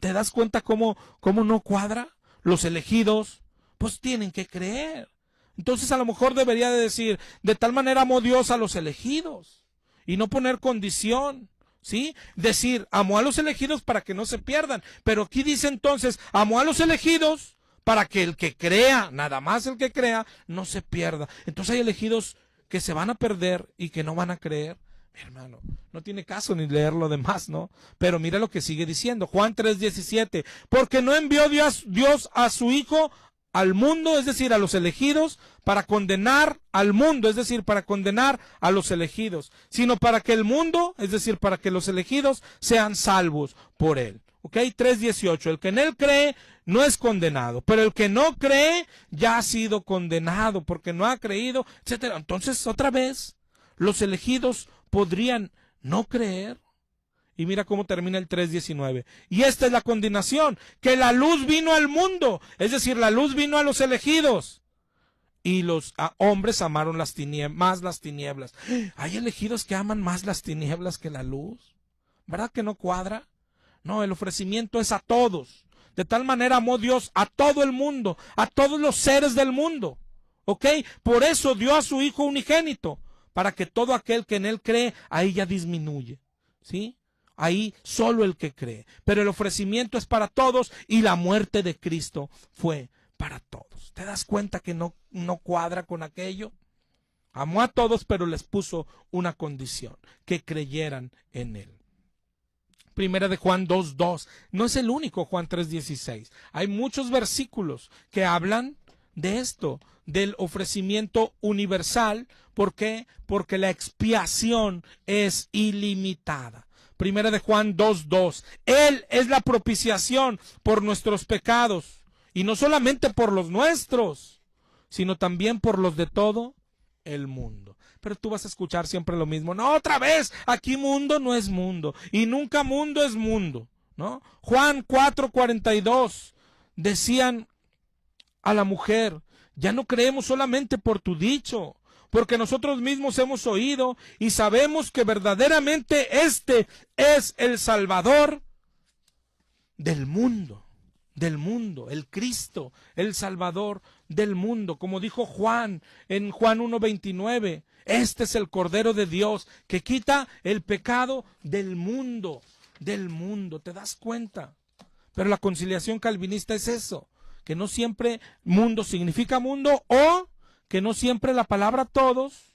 ¿Te das cuenta cómo no cuadra? Los elegidos, pues tienen que creer. Entonces a lo mejor debería de decir, de tal manera amó Dios a los elegidos y no poner condición. ¿Sí? Decir, amó a los elegidos para que no se pierdan. Pero aquí dice entonces, amó a los elegidos para que el que crea, nada más el que crea, no se pierda. Entonces hay elegidos que se van a perder y que no van a creer. Mi hermano, no tiene caso ni leer lo demás, ¿no? Pero mira lo que sigue diciendo, Juan 3:17, porque no envió Dios a su Hijo al mundo, es decir, a los elegidos, para condenar al mundo, es decir, para condenar a los elegidos, sino para que el mundo, es decir, para que los elegidos sean salvos por él. ¿Ok? 3:18, el que en él cree no es condenado, pero el que no cree ya ha sido condenado porque no ha creído, etcétera. Entonces, otra vez, los elegidos podrían no creer. Y mira cómo termina el 3:19. Y esta es la condenación, que la luz vino al mundo, es decir, la luz vino a los elegidos. Y los hombres amaron más las tinieblas. Hay elegidos que aman más las tinieblas que la luz. ¿Verdad que no cuadra? No, el ofrecimiento es a todos. De tal manera amó Dios a todo el mundo, a todos los seres del mundo. ¿Ok? Por eso dio a su Hijo unigénito, para que todo aquel que en Él cree, ahí ya disminuye. ¿Sí? Ahí solo el que cree. Pero el ofrecimiento es para todos y la muerte de Cristo fue para todos. ¿Te das cuenta que no cuadra con aquello? Amó a todos, pero les puso una condición, que creyeran en Él. Primera de Juan 2:2. No es el único Juan 3:16. Hay muchos versículos que hablan de esto, del ofrecimiento universal. ¿Por qué? Porque la expiación es ilimitada. Primera de Juan 2:2. Él es la propiciación por nuestros pecados. Y no solamente por los nuestros, sino también por los de todo el mundo. Pero tú vas a escuchar siempre lo mismo. No, otra vez, aquí mundo no es mundo. Y nunca mundo es mundo, ¿no? Juan 4:42. Decían a la mujer, ya no creemos solamente por tu dicho, porque nosotros mismos hemos oído y sabemos que verdaderamente este es el Salvador del mundo, el Cristo, el Salvador del mundo. Como dijo Juan en Juan 1:29, este es el Cordero de Dios que quita el pecado del mundo, ¿te das cuenta? Pero la conciliación calvinista es eso, que no siempre mundo significa mundo, o que no siempre la palabra todos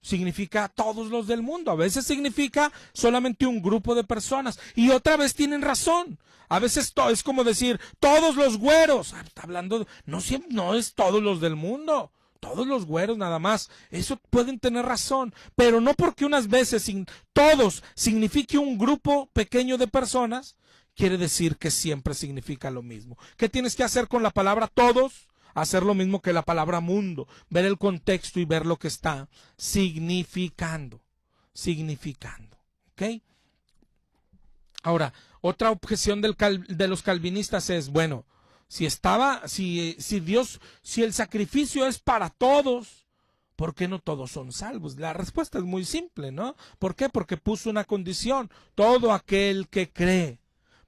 significa todos los del mundo. A veces significa solamente un grupo de personas. Y otra vez tienen razón. A veces es como decir todos los güeros. Está hablando, no es todos los del mundo. Todos los güeros nada más. Eso pueden tener razón. Pero no porque unas veces todos signifique un grupo pequeño de personas, quiere decir que siempre significa lo mismo. ¿Qué tienes que hacer con la palabra todos? Hacer lo mismo que la palabra mundo, ver el contexto y ver lo que está significando, ¿ok? Ahora, otra objeción de los calvinistas es, bueno, si el sacrificio es para todos, ¿por qué no todos son salvos? La respuesta es muy simple, ¿no? ¿Por qué? Porque puso una condición, todo aquel que cree.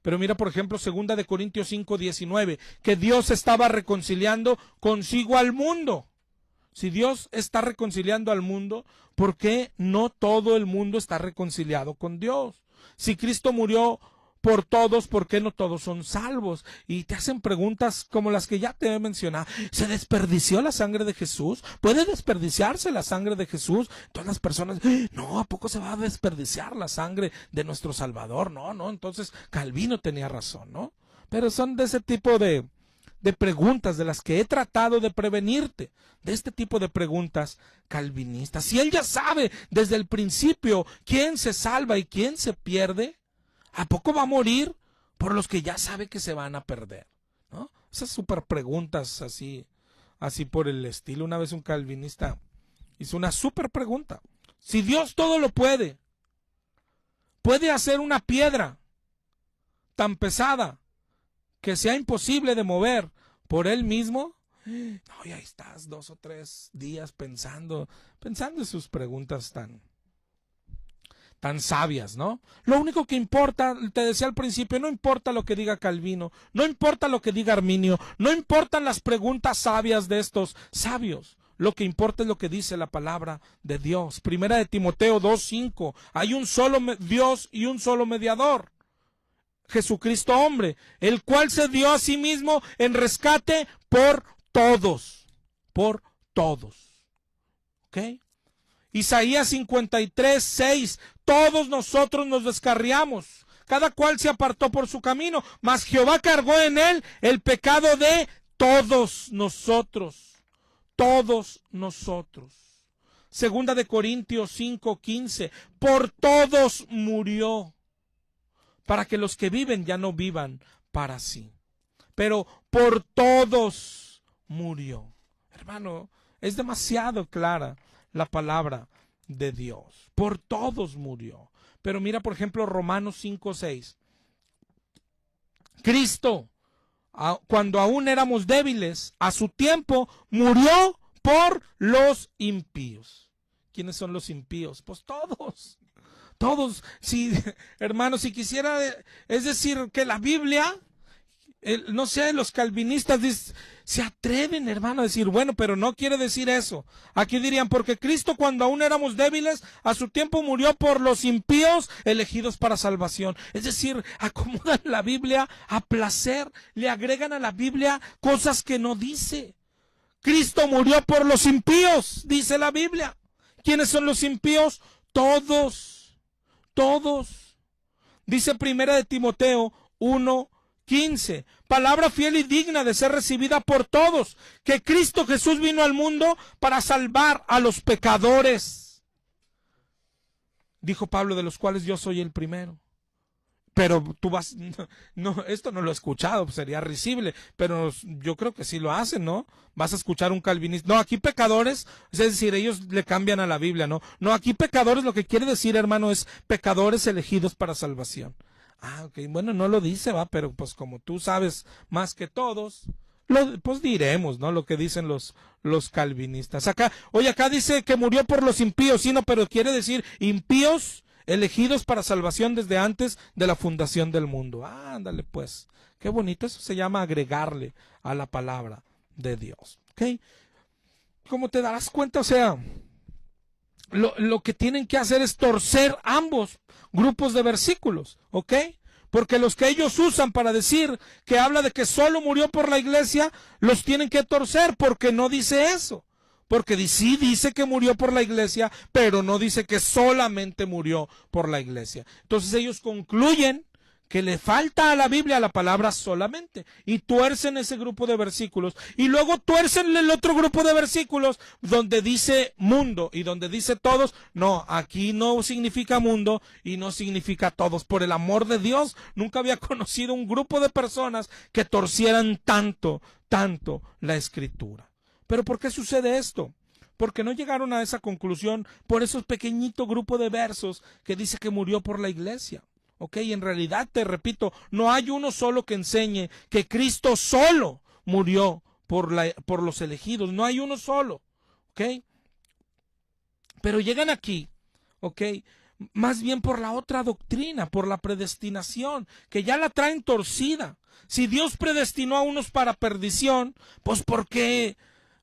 Pero mira, por ejemplo, 2 de Corintios 5:19, que Dios estaba reconciliando consigo al mundo. Si Dios está reconciliando al mundo, ¿por qué no todo el mundo está reconciliado con Dios? Si Cristo murió por todos, ¿por qué no todos son salvos? Y te hacen preguntas como las que ya te he mencionado. ¿Se desperdició la sangre de Jesús? ¿Puede desperdiciarse la sangre de Jesús? Todas las personas, no, ¿a poco se va a desperdiciar la sangre de nuestro Salvador? No, entonces Calvino tenía razón, ¿no? Pero son de ese tipo de preguntas de las que he tratado de prevenirte, de este tipo de preguntas calvinistas. Si él ya sabe desde el principio quién se salva y quién se pierde, ¿a poco va a morir por los que ya sabe que se van a perder? ¿No? Esas súper preguntas así por el estilo. Una vez un calvinista hizo una súper pregunta. Si Dios todo lo puede hacer una piedra tan pesada que sea imposible de mover por él mismo, no, y ahí estás 2 o 3 días pensando en sus preguntas tan sabias, ¿no? Lo único que importa, te decía al principio, no importa lo que diga Calvino, no importa lo que diga Arminio, no importan las preguntas sabias de estos sabios. Lo que importa es lo que dice la palabra de Dios. Primera de Timoteo 2:5, hay un solo Dios y un solo mediador, Jesucristo hombre, el cual se dio a sí mismo en rescate por todos. ¿Ok? Isaías 53:6, todos nosotros nos descarriamos, cada cual se apartó por su camino, mas Jehová cargó en él el pecado de todos nosotros. Segunda de Corintios 5:15, por todos murió, para que los que viven ya no vivan para sí, pero por todos murió. Hermano, es demasiado clara la palabra de Dios. Por todos murió. Pero mira, por ejemplo, Romanos 5:6. Cristo, cuando aún éramos débiles, a su tiempo murió por los impíos. ¿Quiénes son los impíos? Pues todos. Todos, sí, hermanos, si quisiera, es decir, que la Biblia, no sé, los calvinistas se atreven, hermano, a decir, bueno, pero no quiere decir eso. Aquí dirían, porque Cristo cuando aún éramos débiles, a su tiempo murió por los impíos elegidos para salvación. Es decir, acomodan la Biblia a placer, le agregan a la Biblia cosas que no dice. Cristo murió por los impíos, dice la Biblia. ¿Quiénes son los impíos? Todos. Dice Primera de Timoteo 1:15, palabra fiel y digna de ser recibida por todos, que Cristo Jesús vino al mundo para salvar a los pecadores. Dijo Pablo, de los cuales yo soy el primero. Pero tú vas, no, esto no lo he escuchado, sería risible, pero yo creo que sí lo hacen, ¿no? Vas a escuchar un calvinista, no, aquí pecadores, es decir, ellos le cambian a la Biblia, ¿no? No, aquí pecadores lo que quiere decir, hermano, es pecadores elegidos para salvación. Ah, ok, bueno, no lo dice, va, pero pues como tú sabes más que todos, pues diremos, ¿no? Lo que dicen los calvinistas. Acá dice que murió por los impíos, sí, no, pero quiere decir impíos elegidos para salvación desde antes de la fundación del mundo. Ándale pues, qué bonito, eso se llama agregarle a la palabra de Dios. ¿Ok? Como te darás cuenta, o sea, lo que tienen que hacer es torcer ambos grupos de versículos, ¿ok? Porque los que ellos usan para decir que habla de que solo murió por la iglesia, los tienen que torcer porque no dice eso. Porque sí dice que murió por la iglesia, pero no dice que solamente murió por la iglesia. Entonces ellos concluyen que le falta a la Biblia la palabra solamente y tuercen ese grupo de versículos y luego tuercen el otro grupo de versículos donde dice mundo y donde dice todos. No, aquí no significa mundo y no significa todos. Por el amor de Dios, nunca había conocido un grupo de personas que torcieran tanto la Escritura. ¿Pero por qué sucede esto? Porque no llegaron a esa conclusión por esos pequeñitos grupos de versos que dice que murió por la iglesia. Ok, en realidad, te repito, no hay uno solo que enseñe que Cristo solo murió por los elegidos. No hay uno solo. Ok. Pero llegan aquí, ok, más bien por la otra doctrina, por la predestinación, que ya la traen torcida. Si Dios predestinó a unos para perdición, pues ¿por qué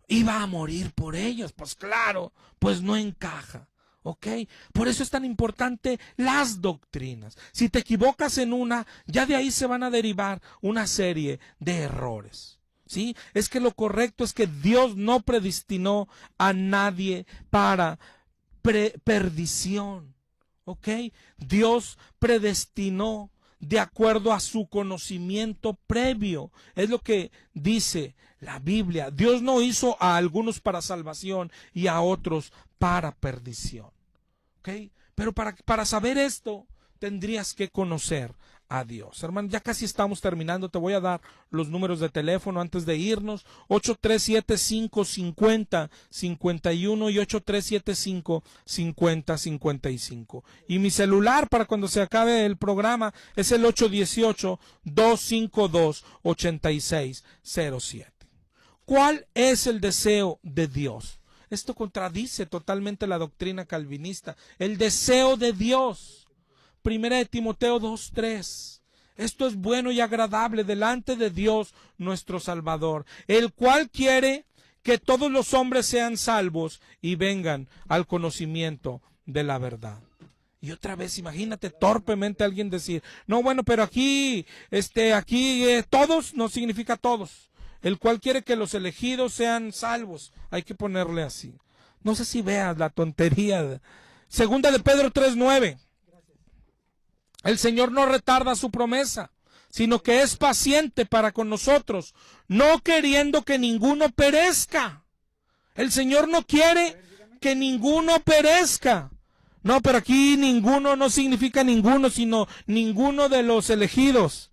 iba a morir por ellos? Pues claro, pues no encaja. ¿Ok? Por eso es tan importante las doctrinas. Si te equivocas en una, ya de ahí se van a derivar una serie de errores. ¿Sí? Es que lo correcto es que Dios no predestinó a nadie para perdición. ¿Ok? Dios predestinó de acuerdo a su conocimiento previo. Es lo que dice la Biblia. Dios no hizo a algunos para salvación y a otros para perdición. ¿Ok? Pero para saber esto, tendrías que conocer a Dios. Hermano, ya casi estamos terminando. Te voy a dar los números de teléfono antes de irnos. 8375-50-51 y 8375-50-55. Y mi celular para cuando se acabe el programa es el 818-252-8607. ¿Cuál es el deseo de Dios? Esto contradice totalmente la doctrina calvinista. El deseo de Dios. Primera de Timoteo 2:3. Esto es bueno y agradable delante de Dios nuestro Salvador, el cual quiere que todos los hombres sean salvos y vengan al conocimiento de la verdad. Y otra vez, imagínate torpemente alguien decir, no, bueno, pero aquí todos no significa todos. El cual quiere que los elegidos sean salvos. Hay que ponerle así. No sé si veas la tontería. Segunda de Pedro 3:9. El Señor no retarda su promesa, sino que es paciente para con nosotros, no queriendo que ninguno perezca. El Señor no quiere que ninguno perezca. No, pero aquí ninguno no significa ninguno, sino ninguno de los elegidos.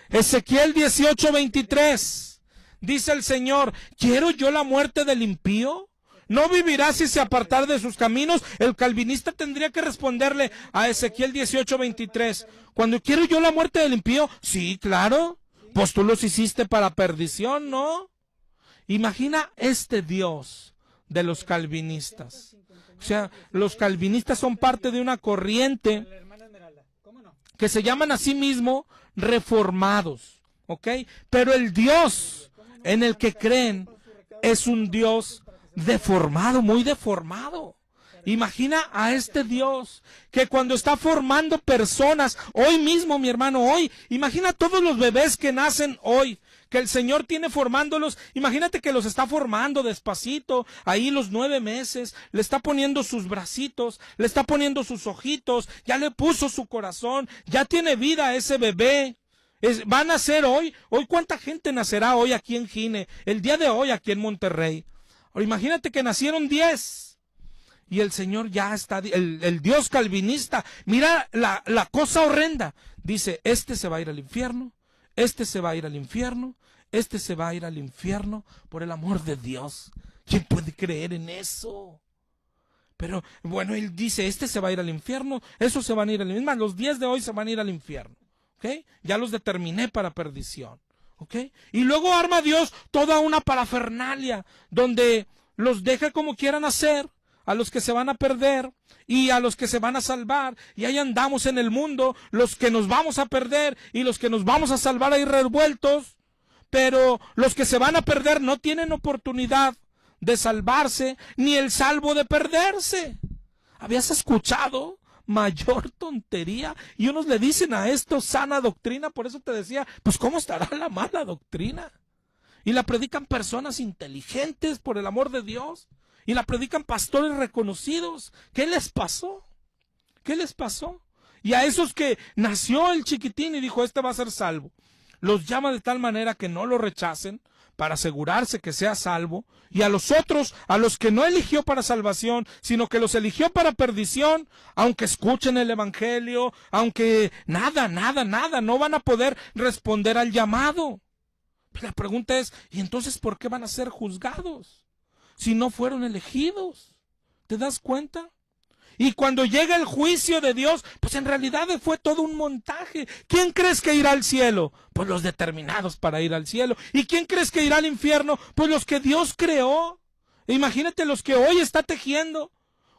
Ezequiel 18:23. Dice el Señor, ¿quiero yo la muerte del impío? ¿No vivirá si se apartar de sus caminos? El calvinista tendría que responderle a Ezequiel 18:23. Cuando quiero yo la muerte del impío, sí, claro. Pues tú los hiciste para perdición, ¿no? Imagina este Dios de los calvinistas. O sea, los calvinistas son parte de una corriente que se llaman a sí mismos reformados, ¿ok? Pero el Dios en el que creen es un Dios deformado, muy deformado. Imagina a este Dios que cuando está formando personas, hoy mismo, mi hermano, hoy, imagina todos los bebés que nacen hoy, que el Señor tiene formándolos. Imagínate que los está formando despacito, ahí los 9 meses, le está poniendo sus bracitos, le está poniendo sus ojitos, ya le puso su corazón, ya tiene vida ese bebé. Va a nacer hoy. Hoy, ¿cuánta gente nacerá hoy aquí en Gine? El día de hoy aquí en Monterrey. Ahora, imagínate que nacieron 10. Y el Señor ya está, el Dios calvinista, mira la cosa horrenda. Dice, este se va a ir al infierno, este se va a ir al infierno, este se va a ir al infierno, por el amor de Dios. ¿Quién puede creer en eso? Pero bueno, él dice, este se va a ir al infierno, esos se van a ir al infierno, los 10 de hoy se van a ir al infierno. ¿Okay? Ya los determiné para perdición. ¿Okay? Y luego arma Dios toda una parafernalia, donde los deja como quieran hacer, a los que se van a perder y a los que se van a salvar, y ahí andamos en el mundo, los que nos vamos a perder y los que nos vamos a salvar ahí revueltos, pero los que se van a perder no tienen oportunidad de salvarse, ni el salvo de perderse. ¿Habías escuchado mayor tontería? Y unos le dicen a esto sana doctrina, por eso te decía, pues ¿cómo estará la mala doctrina? Y la predican personas inteligentes, por el amor de Dios. Y la predican pastores reconocidos. ¿Qué les pasó? ¿Qué les pasó? Y a esos que nació el chiquitín y dijo, este va a ser salvo, los llama de tal manera que no lo rechacen para asegurarse que sea salvo. Y a los otros, a los que no eligió para salvación, sino que los eligió para perdición, aunque escuchen el evangelio, aunque nada, no van a poder responder al llamado. La pregunta es, ¿y entonces por qué van a ser juzgados si no fueron elegidos? ¿Te das cuenta? Y cuando llega el juicio de Dios, pues en realidad fue todo un montaje. ¿Quién crees que irá al cielo? Pues los determinados para ir al cielo. ¿Y quién crees que irá al infierno? Pues los que Dios creó. Imagínate los que hoy está tejiendo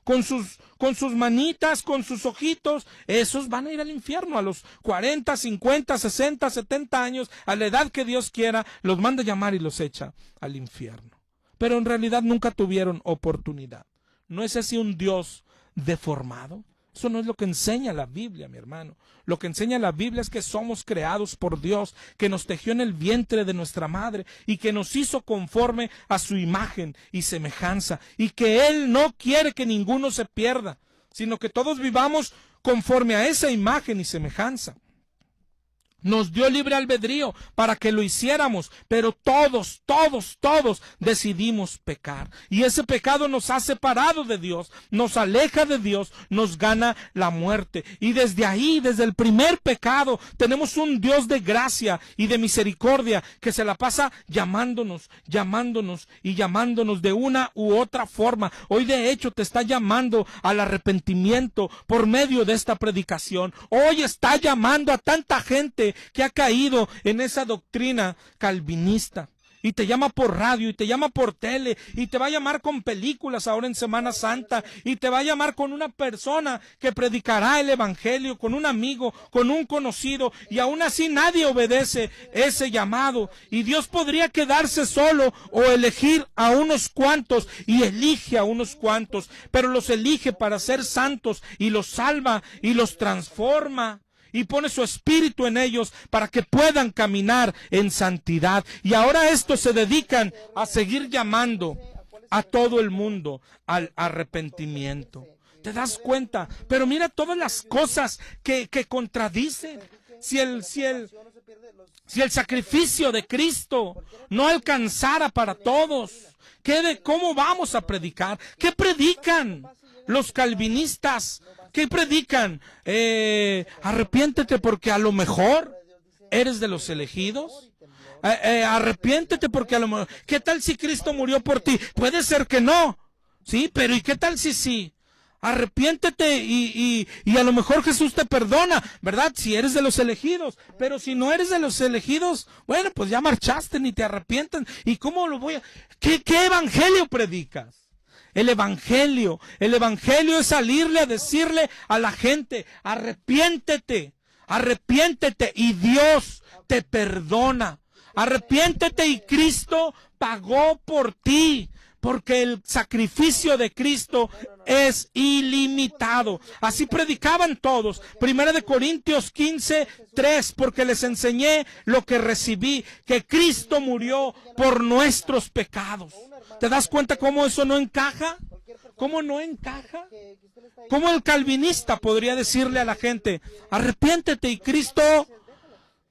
con sus manitas, con sus ojitos. Esos van a ir al infierno a los 40, 50, 60, 70 años, a la edad que Dios quiera, los manda a llamar y los echa al infierno. Pero en realidad nunca tuvieron oportunidad. ¿No es así un Dios deformado? Eso no es lo que enseña la Biblia, mi hermano. Lo que enseña la Biblia es que somos creados por Dios, que nos tejió en el vientre de nuestra madre y que nos hizo conforme a su imagen y semejanza, y que Él no quiere que ninguno se pierda, sino que todos vivamos conforme a esa imagen y semejanza. Nos dio libre albedrío para que lo hiciéramos, pero todos decidimos pecar. Y ese pecado nos ha separado de Dios, nos aleja de Dios, nos gana la muerte. Y desde ahí, desde el primer pecado, tenemos un Dios de gracia y de misericordia que se la pasa llamándonos y llamándonos de una u otra forma. Hoy de hecho te está llamando al arrepentimiento por medio de esta predicación. Hoy está llamando a tanta gente que ha caído en esa doctrina calvinista, y te llama por radio, y te llama por tele, y te va a llamar con películas ahora en Semana Santa, y te va a llamar con una persona que predicará el evangelio, con un amigo, con un conocido, y aún así nadie obedece ese llamado. Y Dios podría quedarse solo o elegir a unos cuantos, y elige a unos cuantos, pero los elige para ser santos, y los salva y los transforma, y pone su espíritu en ellos para que puedan caminar en santidad. Y ahora estos se dedican a seguir llamando a todo el mundo al arrepentimiento. ¿Te das cuenta? Pero mira todas las cosas que contradicen. Si el sacrificio de Cristo no alcanzara para todos, ¿cómo vamos a predicar? ¿Qué predican los calvinistas? ¿Qué predican? Arrepiéntete porque a lo mejor eres de los elegidos. Arrepiéntete porque a lo mejor... ¿Qué tal si Cristo murió por ti? Puede ser que no, ¿sí? Pero ¿y qué tal si sí? Arrepiéntete y a lo mejor Jesús te perdona, ¿verdad? Si eres de los elegidos. Pero si no eres de los elegidos, bueno, pues ya marchaste, ni te arrepientan. ¿Y cómo lo voy a...? ¿Qué evangelio predicas? El evangelio es salirle a decirle a la gente, arrepiéntete y Dios te perdona. Arrepiéntete y Cristo pagó por ti, porque el sacrificio de Cristo es ilimitado. Así predicaban todos. 1 Corintios 15:3, porque les enseñé lo que recibí, que Cristo murió por nuestros pecados. ¿Te das cuenta cómo eso no encaja? ¿Cómo no encaja? ¿Cómo el calvinista podría decirle a la gente, arrepiéntete y Cristo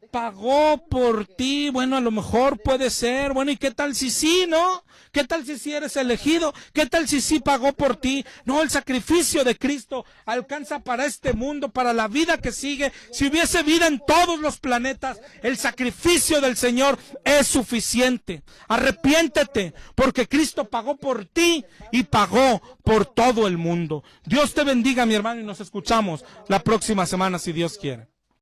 pagó por ti? Bueno, a lo mejor puede ser. Bueno, ¿y qué tal si sí, no? ¿Qué tal si sí eres elegido? ¿Qué tal si sí pagó por ti? No, el sacrificio de Cristo alcanza para este mundo, para la vida que sigue. Si hubiese vida en todos los planetas, el sacrificio del Señor es suficiente. Arrepiéntete, porque Cristo pagó por ti y pagó por todo el mundo. Dios te bendiga, mi hermano, y nos escuchamos la próxima semana, si Dios quiere.